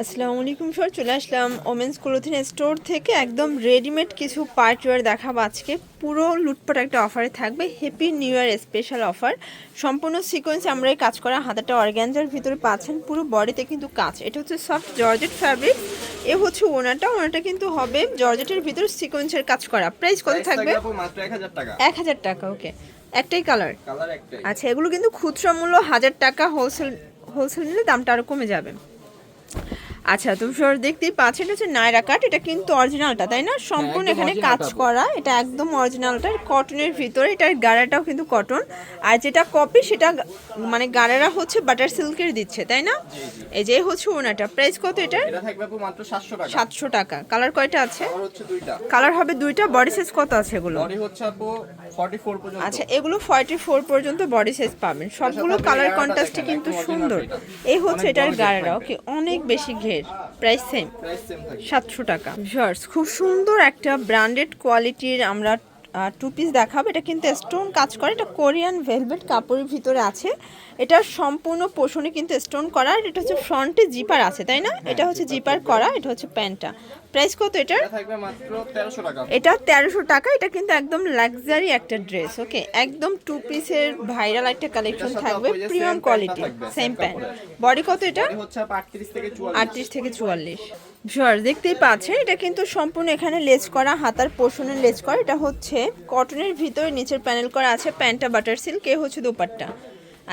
আসসালামু আলাইকুম স্যার, চলে আসলাম ওমেন্স ক্লোথিং স্টোর থেকে একদম রেডিমেড কিছু পার্টওয়্যার দেখাবো আজকে। পুরো লুটপাট একটা অফারে থাকবে, happy new year special offer. সম্পূর্ণ সিকোয়েন্স আমরা এই কাজ করা, হাতাটা অর্গ্যানজার ভিতরে পাচ্ছেন, পুরো বডিতে কিন্তু কাজ। এটা হচ্ছে সফট জর্জেট ফ্যাব্রিক। এ হচ্ছে ওনাটা কিন্তু হবে জর্জেটের ভিতরে সিকোয়েন্সের কাজ করা। প্রাইস কত থাকবে? মাত্র 1000 টাকা। 1000 টাকা। ওকে, একটাই কালার। একটাই। আচ্ছা, এগুলো কিন্তু খুচরা মূল্য 1000 টাকা, হোলসেল নিলে দামটা আরও কমে যাবে। আচ্ছা, তুমি সর দেখতেই পাচ্ছেন, এটা হচ্ছে নায়রা কাট। এটা কিন্তু অরিজিনালটা, তাই না? সম্পূর্ণ এখানে কাজ করা, এটা একদম অরিজিনালটা কটনের ভিতরে। এটার গাড়াটাও কিন্তু কটন, আর যেটা কপি সেটা মানে গাড়ারা হচ্ছে বাটার সিল্কের দিচ্ছে, তাই না? এই যে হচ্ছে ওনাটা। প্রাইস কত এটা? এটা থাকবে আপু মাত্র 700 টাকা। 700 টাকা। কালার কয়টা আছে? কালার হচ্ছে দুইটা। কালার হবে দুইটা। বডি সাইজ কত আছে এগুলো? বডি হচ্ছে আপু 44 পর্যন্ত। আচ্ছা, এগুলো 44 পর্যন্ত বডি সাইজ পাবেন। সবগুলো কালার কন্ট্রাস্টে কিন্তু সুন্দর। এই হচ্ছে এটার গাড়ারা। ওকে, অনেক বেশি ঘের। প্রাইস সেম 700 টাকা। ভিউয়ার্স, খুব সুন্দর একটা ব্র্যান্ডেড কোয়ালিটির আমরা টু পিস দেখাবো। এটা কিন্তু স্টোন কাজ করে, এটা কোরিয়ান ভেলভেট কাপড়ের ভিতরে আছে। এটা সম্পূর্ণ পোষণে কিন্তু স্টোন করা। এটা হচ্ছে ফ্রন্টে জিপার আছে, তাই না? এটা হচ্ছে জিপার করা। এটা হচ্ছে প্যান্টটা। প্রাইস কত এটার? এটা থাকবে মাত্র 1300 টাকা। এটা 1300 টাকা। এটা কিন্তু একদম লাক্সারি একটা ড্রেস। ওকে, একদম টু পিসের ভাইরাল একটা কালেকশন থাকবে, premium quality. Same pant. Body কত এটা? বডি হচ্ছে 38 থেকে 44। 38 থেকে 44। ভিউয়ার্স, দেখতেই পাচ্ছেন, এটা কিন্তু সম্পূর্ণ এখানে লেস করা, হাতার পোর্শনের লেস করা। এটা হচ্ছে কটনের ভিতরে নিচের প্যানেল করা আছে। প্যান্টটা বাটার সিল্ক। এ হচ্ছে দোপাট্টা।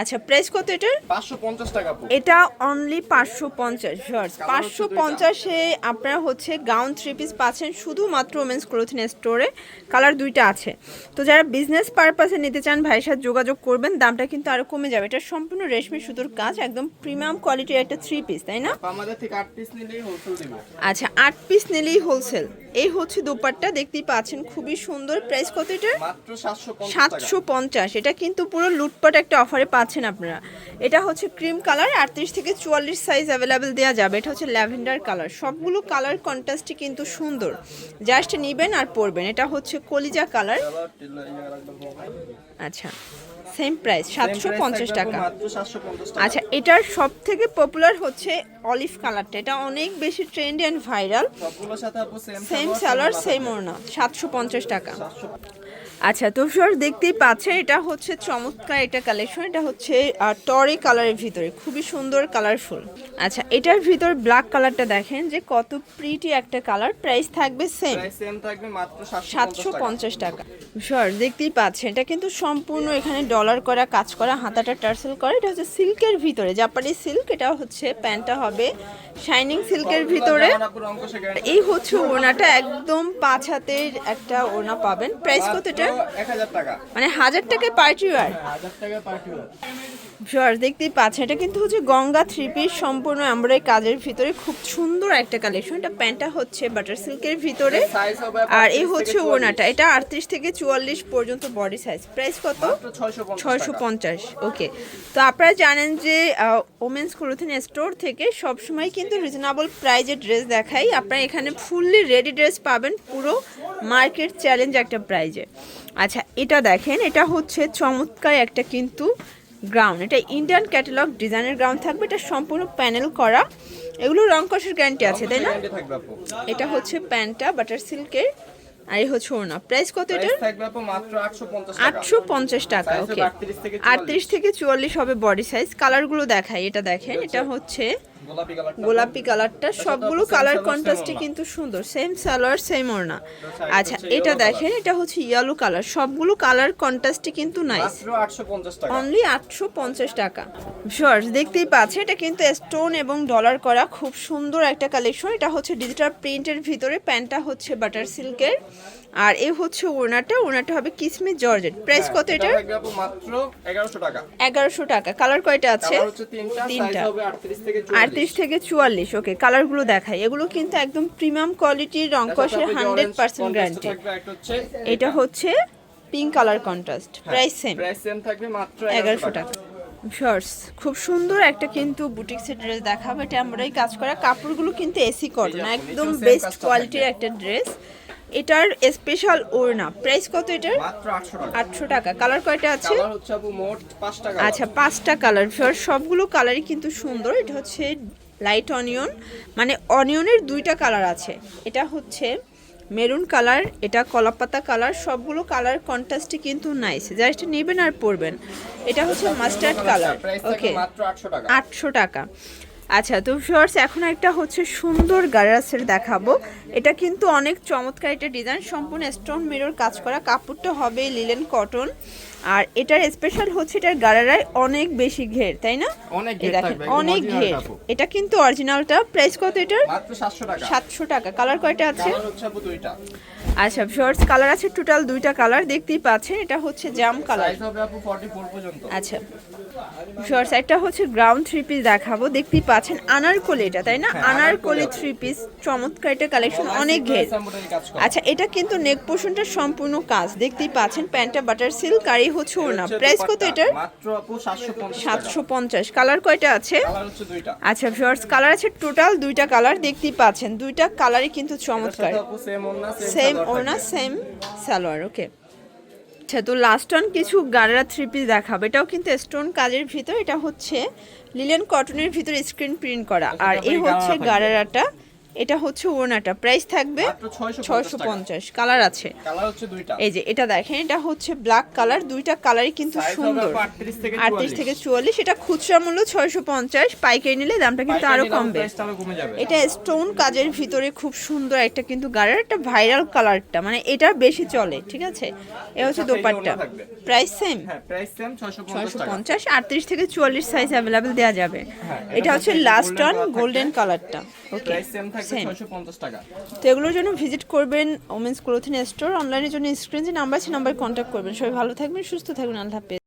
আচ্ছা, প্রাইস কত এটার? 550 টাকা আপু। এটা অনলি 550। ভিউয়ার্স, 550-এ আপনারা হচ্ছে গাউন থ্রি পিস পাচ্ছেন শুধুমাত্র ওমেন্স ক্লোথিং স্টোরে। কালার দুইটা আছে। তো যারা বিজনেস পারপাসে নিতে চান ভাইয়ের সাথে যোগাযোগ করবেন, দামটা কিন্তু আরও কমে যাবে। এটা সম্পূর্ণ রেশমি সুতোর কাজ, একদম প্রিমিয়াম কোয়ালিটির একটা থ্রি পিস, তাই না? আমাদের থেকে 8 পিস নিলেই হোলসেল দিব। আচ্ছা, 8 পিস নিলেই হোলসেল। এই হচ্ছে দোপাট্টা, দেখতেই পাচ্ছেন, খুবই সুন্দর। প্রাইস কত এটা? মাত্র 750 টাকা। 750। এটা কিন্তু পুরো লুটপাট একটা অফারে পাচ্ছেন আপনারা। এটা হচ্ছে ক্রিম কালার, 38 থেকে 44 সাইজ অ্যাভেলেবেল দেওয়া যাবে। এটা হচ্ছে ল্যাভেন্ডার কালার। সবগুলো কালার কন্ট্রাস্টই কিন্তু সুন্দর, জাস্ট নেবেন আর পরবেন। এটা হচ্ছে কলিজা কালার। আচ্ছা, সেম প্রাইস 750 টাকা। মাত্র 750 টাকা। আচ্ছা, এটার সব থেকে পপুলার হচ্ছে অলিভ কালারটা। এটা অনেক বেশি ট্রেন্ডি অ্যান্ড ভাইরাল। সবগুলোর সাথে আপু সেম সালোয়ার সেম ওড়না। 750 টাকা। আচ্ছা, তো স্যার দেখতেই পাচ্ছেন, এটা হচ্ছে চমৎকার একটা কালেকশন। এটা হচ্ছে টরি কালারের ভিতরে, খুবই সুন্দর, কালারফুল। আচ্ছা, এটার ভিতর ব্ল্যাক কালারটা দেখেন যে কত প্রিটি একটা কালার। প্রাইস থাকবে সেম, সেম থাকবে মাত্র 750 টাকা। স্যার দেখতেই পাচ্ছেন, এটা কিন্তু সম্পূর্ণ এখানে ডলার করা, কাজ করা, হাতাটা টার্সেল করা। এটা হচ্ছে সিল্কের ভিতরে, জাপানি সিল্ক। এটা হচ্ছে প্যান্টটা হবে শাইনিং সিল্কের ভিতরে। এই হচ্ছে ওড়নাটা, একদম 5 হাতের একটা ওড়না পাবেন। প্রাইস কত এটা? 1000 টাকা। মানে 1000 টাকায় পার্টি ওয়্যার। 1000 টাকা পার্টি ওয়্যার। ভিউয়ার্স, দেখতেই পাচ্ছেন, এটা কিন্তু হচ্ছে গঙ্গা থ্রি পিস, সম্পূর্ণ এমব্রয়ডারি কাজের ভিতরে, খুব সুন্দর একটা কালেকশন। এটা প্যান্টটা হচ্ছে বাটার সিল্কের ভিতরে, আর এই হচ্ছে ওড়নাটা। এটা 38 থেকে 44 পর্যন্ত বডি সাইজ। প্রাইস কত? 650। ওকে, তো আপনারা জানেন যে ওমেন্স ক্লোথিং স্টোর থেকে সবসময় কিন্তু রিজনেবল প্রাইজে ড্রেস দেখাই। আপনারা এখানে ফুললি রেডি ড্রেস পাবেন পুরো মার্কেট চ্যালেঞ্জ একটা প্রাইজে। আচ্ছা, এটা দেখেন, এটা হচ্ছে চমৎকার একটা কিন্তু গ্রাউন্ড। এটা ইন্ডিয়ান ক্যাটালগ ডিজাইনের গ্রাউন্ড থাকবে। এটা সম্পূর্ণ প্যানেল করা। এগুলো রং কষের গ্যারান্টি আছে, তাই না? এটা হচ্ছে প্যান্টটা বাটার সিল্কের, আর এই হচ্ছে ওড়না। প্রাইস কত এটা? মাত্র 850 টাকা। 850 টাকা। ওকে, 38 থেকে 44 হবে বডি সাইজ। কালারগুলো দেখাই। এটা দেখেন, এটা হচ্ছে গোলাপি কালারটা। সবগুলো কালার কন্ট্রাস্টে কিন্তু সুন্দর, সেম সালোয়ার সেম ওড়না। আচ্ছা, এটা দেখেন, এটা হচ্ছে ইয়েলো কালার। সবগুলো কালার কন্ট্রাস্টে কিন্তু নাইস। অনলি 850 টাকা। ভিউয়ার্স, দেখতেই পাচ্ছেন, এটা কিন্তু স্টোন এবং ডলার করা, খুব সুন্দর একটা কালেকশন। এটা হচ্ছে ডিজিটাল প্রিন্টের ভিতরে। প্যান্টটা হচ্ছে বাটার সিল্কের, আর এই হচ্ছে ওড়নাটা। ওড়নাটা হবে কিসমিস জর্জেট। প্রাইস কত এটা? মাত্র 1100 টাকা। 1100 টাকা। কালার কয়টা আছে? তিনটা। 38 থেকে 44। ওকে, কালারগুলো দেখাই। এগুলো কিন্তু একদম প্রিমিয়াম কোয়ালিটির, রং কষের 100% গ্যারান্টি। এটা হচ্ছে pink colour contrast. Price same থাকবে মাত্র 1100 টাকা। শর্টস, খুব সুন্দর একটা কিন্তু বুটিক্সের ড্রেস দেখাবো। এটা আমরাই কাজ করা, কাপড়গুলো কিন্তু এসি কটন, একদম বেস্ট কোয়ালিটির একটা ড্রেস। এটার স্পেশাল ওড়না, প্রাইস কত এটার? মাত্র 800 টাকা। 800 টাকা। কালার কয়টা আছে? কালার হচ্ছে আপু মোট 5টা কালার। আচ্ছা 5টা কালার, সবগুলো কালারই কিন্তু সুন্দর। এটা হচ্ছে লাইট অনিয়ন, মানে অনিয়নের 2টা কালার আছে। এটা হচ্ছে মেরুন কালার, এটা কলাপাতা কালার, সবগুলো কালার কন্ট্রাস্টে কিন্তু নাইস, জাস্ট নেবেন আর পরবেন। এটা হচ্ছে মাস্টার্ড কালার। প্রাইস ওকে, থাকবে মাত্র 800 টাকা। 800 টাকা। আচ্ছা তো ভিউয়ার্স, এখন একটা হচ্ছে সুন্দর গারাসের দেখাবো। এটা কিন্তু অনেক চমৎকার একটা ডিজাইন, সম্পূর্ণ স্টোন মিরর কাজ করা, কাপড়টা হবে লিলেন কটন। আর এটার স্পেশাল হচ্ছে এটার গারারায় অনেক বেশি ঘের, তাই না? অনেক এই ঘের দেখেন, থাকবে, অনেক একদম ঘের। original কাপড়। এটা কিন্তু অরিজিনালটা। প্রাইস কত এটার? মাত্র 700 টাকা। 700 টাকা। কালার কয়টা আছে? কালার হচ্ছে আপু 2টা। আচ্ছা ভিউয়ার্স, কালার আছে টোটাল 2টা কালার, দেখতেই পাচ্ছেন। এটা হচ্ছে জাম কালার। সাইজ হবে আপু 44 পর্যন্ত। আচ্ছা ভিউয়ার্স, একটা হচ্ছে গ্রাউন্ড থ্রি পিস দেখাবো, দেখতেই পাচ্ছেন আনারকলি এটা, তাই না? হ্যাঁ, আনারকলি থ্রি পিস, চমৎকার একটা কালেকশন, অনেক ঘের। এমব্রয়ডারি কাজ করা। আচ্ছা এটা কিন্তু নেক পোর্শনটা সম্পূর্ণ কাজ, দেখতেই পাচ্ছেন। প্যান্টটা বাটার সিল্ক আর এই হচ্ছে ওড়না। প্রাইস কত এটার? মাত্র আপু 750 টাকা। 750। কালার কয়টা আছে? কালার হচ্ছে 2টা। আচ্ছা ভিউয়ার্স, কালার আছে টোটাল 2টা কালার, দেখতেই পাচ্ছেন। 2টা কালারই কিন্তু চমৎকার, আপু সেম ওড়না সেম ওড়না সেম সালোয়ার। ওকে, আচ্ছা তো লাস্ট অন কিছু গারারা থ্রি পিস দেখাবো। এটাও কিন্তু স্টোন কাজের ভিতর, এটা হচ্ছে লিলেন কটনের ভিতর স্ক্রিন প্রিন্ট করা। আর এই হচ্ছে গারারাটা, এটা হচ্ছে ওড়নাটা। প্রাইস থাকবে মাত্র 650। কালার আছে, কালার হচ্ছে 2টা। এই যে এটা দেখেন, এটা হচ্ছে ব্ল্যাক কালার। 2টা কালারই কিন্তু সাইজ হবে সুন্দর, আপু 38 থেকে 38 থেকে 44। এটা খুচরা মূল্য 650, পাইকারি নিলে দামটা কিন্তু আরো কমবে। প্রাইসটা আরো কমে যাবে। এটা স্টোন কাজের ভিতরে খুব সুন্দর একটা কিন্তু গাড়ার, একটা ভাইরাল কালারটা, মানে এটা বেশি চলে, ঠিক আছে? এ হচ্ছে দোপাট্টা। প্রাইস সেম হ্যাঁ, প্রাইস সেম 650 টাকা। 650। 38 থেকে 44 সাইজ অ্যাভেলেবেল দেওয়া যাবে। এটা হচ্ছে লাস্ট অন গোল্ডেন কালারটা। ওকে, প্রাইস সেম থাকবে সেম। 650 টাকা। তো এগুলোর জন্য ভিজিট করবেন ওমেন্স ক্লোথিং স্টোর। অনলাইনের জন্য স্ক্রিনে যে নাম্বার আছে, নাম্বার কন্ট্যাক্ট করবেন। সবাই ভালো থাকবেন, সুস্থ থাকবেন, আল্লাহ হাফেজ।